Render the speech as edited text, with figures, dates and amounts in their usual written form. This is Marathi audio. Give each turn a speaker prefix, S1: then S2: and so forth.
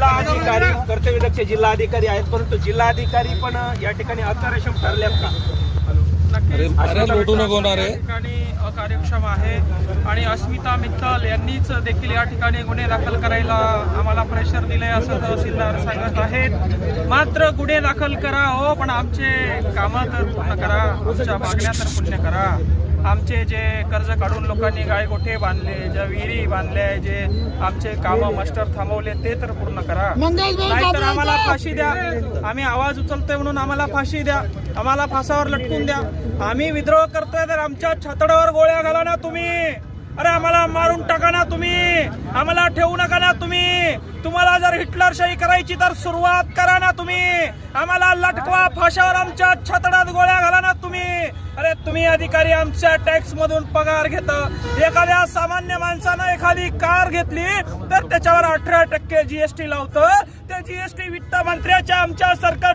S1: जिल्हाधिकारी कर्तव्यदक्ष जिल्हाधिकारी आहेत, परंतु जिल्हाधिकारी पण या ठिकाणी अकार्यक्षम ठरल्यात का?
S2: ठिकाणी अकार्यक्षम आहे आणि अस्मिता मित्तल यांनीच देखील या ठिकाणी गुन्हे दाखल करायला आम्हाला प्रेशर दिले असं तहसीलदार सांगत आहेत. मात्र गुन्हे दाखल करा हो, पण आमचे कामं तर पूर्ण करा, आमच्या मागण्या तर पूर्ण करा. आमचे जे कर्ज काढून लोकांनी गायगोठे बांधले, ज्या विहिरी बांधल्या, जे आमचे कामं मास्टर थांबवले ते तर पूर्ण करा. नाहीतर आम्हाला फाशी द्या. आम्ही आवाज उचलतोय म्हणून आम्हाला फाशी द्या, आम्हाला फासावर लटकून द्या. आम्ही विद्रोह करतोय तर आमच्या छतडावर गोळ्या घाला ना तुम्ही. अरे आम्हाला मारून टाका ना तुम्ही, आम्हाला ठेवू नका ना तुम्ही. तुम्हाला जर हिटलरशाही करायची तर सुरुवात करा ना तुम्ही. आम्हाला लटकवा फाशावर, आमच्या छतडात गोळ्या घाला ना तुम्ही. अरे तुम्ही अधिकारी आमच्या टॅक्स मधून पगार घेता. एखाद्या सामान्य माणसानं एखादी कार घेतली तर त्याच्यावर 18% GST लावतं. ते GST वित्त मंत्र्याच्या आमच्या सरकार